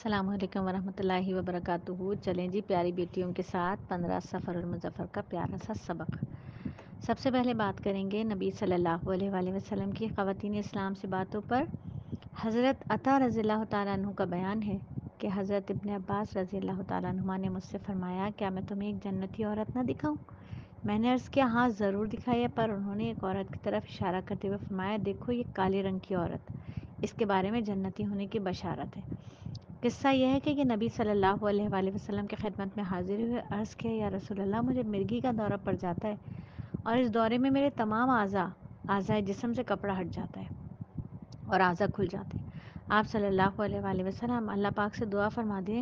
السلام علیکم ورحمۃ اللہ وبرکاتہ۔ چلیں جی پیاری بیٹیوں کے ساتھ 15 سفر المظفر کا پیارا سا سبق۔ سب سے پہلے بات کریں گے نبی صلی اللہ علیہ وآلہ وسلم کی خواتین اسلام سے باتوں پر۔ حضرت عطا رضی اللہ تعالیٰ عنہ کا بیان ہے کہ حضرت ابن عباس رضی اللہ تعالیٰ عنہ نے مجھ سے فرمایا، کیا میں تمہیں ایک جنتی عورت نہ دکھاؤں؟ میں نے عرض کیا، ہاں ضرور دکھائیے، پر انہوں نے ایک عورت کی طرف اشارہ کرتے ہوئے فرمایا، دیکھو یہ کالے رنگ کی عورت، اس کے بارے میں جنتی ہونے کی بشارت ہے۔ قصہ یہ ہے کہ یہ نبی صلی اللہ علیہ وآلہ وسلم کی خدمت میں حاضر ہوئے، عرض کیا، یا رسول اللہ، مجھے مرگی کا دورہ پڑ جاتا ہے اور اس دورے میں میرے تمام اعضائے جسم سے کپڑا ہٹ جاتا ہے اور اعضاء کھل جاتے ہیں۔ آپ صلی اللہ علیہ وآلہ وسلم اللہ پاک سے دعا فرما دیں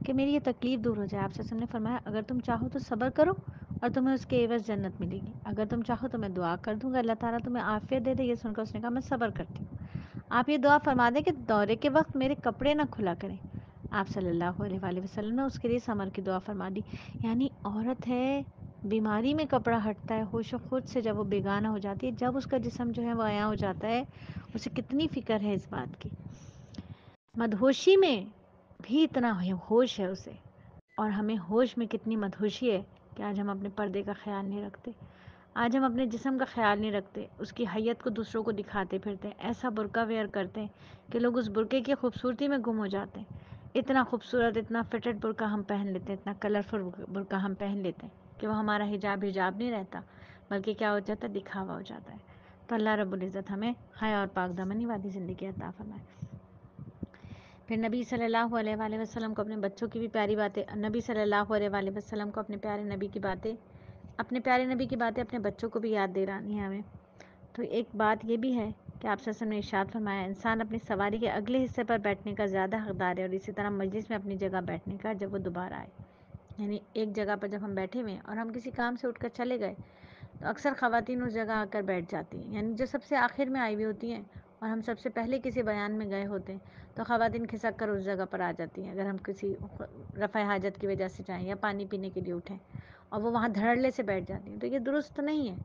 کہ میری یہ تکلیف دور ہو جائے۔ آپ سے نے فرمایا، اگر تم چاہو تو صبر کرو اور تمہیں اس کے عوض جنت ملے گی، اگر تم چاہو تو میں دعا کر دوں گا اللہ تعالیٰ تمہیں عافیت دے دے۔ یہ سن کر اس نے کہا، میں صبر کرتی ہوں۔ آپ یہ دعا فرما دیں کہ دورے کے وقت میرے کپڑے نہ کھلا کریں۔ آپ صلی اللہ علیہ وآلہ وسلم نے اس کے لیے صبر کی دعا فرما دی۔ یعنی عورت ہے، بیماری میں کپڑا ہٹتا ہے، ہوش و خود سے جب وہ بیگانہ ہو جاتی ہے، جب اس کا جسم جو ہے وہ عیاں ہو جاتا ہے، اسے کتنی فکر ہے اس بات کی۔ مدہوشی میں بھی اتنا ہوش ہے اسے، اور ہمیں ہوش میں کتنی مدہوشی ہے کہ آج ہم اپنے پردے کا خیال نہیں رکھتے، آج ہم اپنے جسم کا خیال نہیں رکھتے، اس کی حیت کو دوسروں کو دکھاتے پھرتے ہیں، ایسا برقع ویئر کرتے ہیں کہ لوگ اس برقعے کی خوبصورتی میں گم ہو جاتے ہیں۔ اتنا خوبصورت، اتنا فٹڈ برقع ہم پہن لیتے ہیں، اتنا کلرفل برقع ہم پہن لیتے ہیں کہ وہ ہمارا حجاب نہیں رہتا، بلکہ کیا ہو جاتا ہے، دکھاوا ہو جاتا ہے۔ تو اللہ رب العزت ہمیں حیا اور پاک دامنی والی زندگی عطا فرمائے۔ پھر نبی صلی اللہ علیہ وآلہ وسلم کو اپنے بچوں کی بھی پیاری باتیں، نبی صلی اللہ علیہ وآلہ وسلم کو اپنے پیارے نبی کی باتیں اپنے بچوں کو بھی یاد دلانی ہے ہمیں۔ تو ایک بات یہ بھی ہے کہ آپ صلی اللہ علیہ وسلم نے ارشاد فرمایا، انسان اپنی سواری کے اگلے حصے پر بیٹھنے کا زیادہ حقدار ہے، اور اسی طرح مجلس میں اپنی جگہ بیٹھنے کا جب وہ دوبارہ آئے۔ یعنی ایک جگہ پر جب ہم بیٹھے ہوئے اور ہم کسی کام سے اٹھ کر چلے گئے تو اکثر خواتین اس جگہ آ کر بیٹھ جاتی ہیں، یعنی جو سب سے آخر میں آئی ہوئی ہوتی ہیں اور ہم سب سے پہلے کسی بیان میں گئے ہوتے ہیں تو خواتین کھسک کر اس جگہ پر آ جاتی ہیں، اگر ہم کسی رفع حاجت کی وجہ سے جائیں یا پانی پینے کے لیے اٹھیں اور وہ وہاں دھڑلے سے بیٹھ جاتی ہیں، تو یہ درست نہیں ہے۔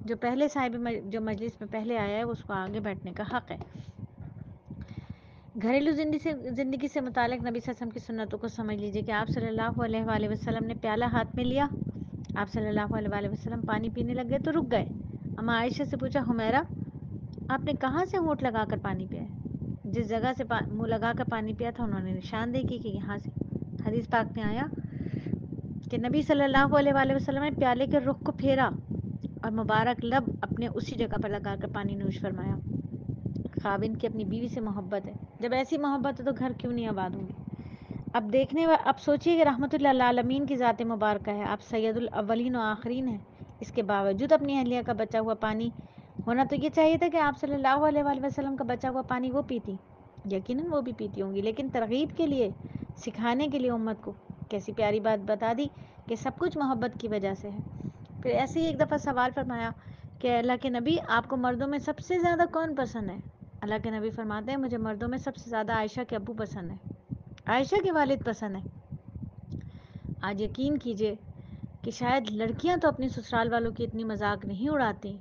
جو پہلے صاحب جو مجلس میں پہلے آیا ہے اس کو آگے بیٹھنے کا حق ہے۔ گھریلو زندگی سے متعلق نبی صلی اللہ علیہ وسلم کی سنتوں کو سمجھ لیجئے کہ آپ صلی اللہ علیہ وآلہ وسلم نے پیالہ ہاتھ میں لیا، آپ صلی اللہ علیہ وآلہ وسلم پانی پینے لگ گئے تو رک گئے۔ اما عائشہ سے پوچھا، حمیرہ آپ نے کہاں سے ہونٹ لگا کر پانی پیا ہے؟ جس جگہ سے منہ لگا کر پانی پیا تھا انہوں نے نشاندہی کی کہ یہاں سے۔ حدیث پاک میں آیا کہ نبی صلی اللہ علیہ وآلہ وسلم نے پیالے کے رخ کو پھیرا اور مبارک لب اپنے اسی جگہ پر لگا کر پانی نوش فرمایا۔ خاوند کی اپنی بیوی سے محبت ہے، جب ایسی محبت ہے تو گھر کیوں نہیں آباد ہوں گے؟ اب سوچئے کہ رحمت اللہ العالمین کی ذات مبارکہ ہے، آپ سید الاولین و آخرین ہیں، اس کے باوجود اپنی اہلیہ کا بچا ہوا پانی ہونا تو یہ چاہیے تھا کہ آپ صلی اللہ علیہ وآلہ وسلم کا بچا ہوا پانی وہ پیتی، یقیناً وہ بھی پیتی ہوں گی، لیکن ترغیب کے لیے، سکھانے کے لیے امت کو کیسی پیاری بات بتا دی کہ سب کچھ محبت کی وجہ سے ہے۔ پھر ایسے ہی ایک دفعہ سوال فرمایا کہ اللہ کے نبی، آپ کو مردوں میں سب سے زیادہ کون پسند ہے؟ اللہ کے نبی فرماتے ہیں، مجھے مردوں میں سب سے زیادہ عائشہ کے ابو پسند ہے، عائشہ کے والد پسند ہیں۔ آج یقین کیجئے کہ شاید لڑکیاں تو اپنی سسرال والوں کی اتنی مذاق نہیں اڑاتی،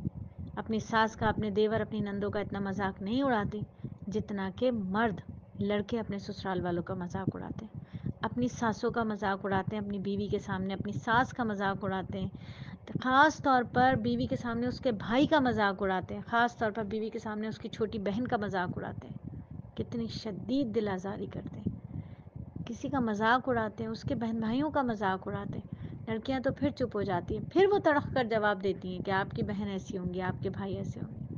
اپنی ساس کا، اپنے دیور، اپنی نندوں کا اتنا مذاق نہیں اڑاتی جتنا کہ مرد، لڑکے اپنے سسرال والوں کا مذاق اڑاتے ہیں، اپنی ساسوں کا مذاق اڑاتے ہیں، اپنی بیوی کے سامنے اپنی ساس کا مذاق اڑاتے ہیں، خاص طور پر بیوی کے سامنے اس کے بھائی کا مذاق اڑاتے ہیں، خاص طور پر بیوی کے سامنے اس کی چھوٹی بہن کا مذاق اڑاتے ہیں، کتنی شدید دل آزاری کرتے ہیں، کسی کا مذاق اڑاتے ہیں، اس کے بہن بھائیوں کا مذاق اڑاتے ہیں۔ لڑکیاں تو پھر چپ ہو جاتی ہیں، پھر وہ تڑق کر جواب دیتی ہیں کہ آپ کی بہن ایسی ہوں گی، آپ کے بھائی ایسے ہوں گے۔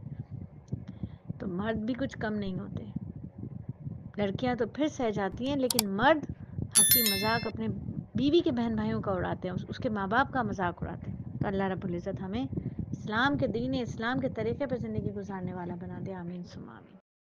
تو مرد بھی کچھ کم نہیں ہوتے، لڑکیاں تو پھر سہ جاتی ہیں، لیکن مرد ہنسی مذاق اپنے بیوی کے بہن بھائیوں کا اڑاتے ہیں، اس کے ماں باپ کا مذاق اڑاتے ہیں۔ تو اللہ رب العزت ہمیں اسلام کے دین، اسلام کے طریقے پر زندگی گزارنے والا بنا دے، آمین ثم آمین۔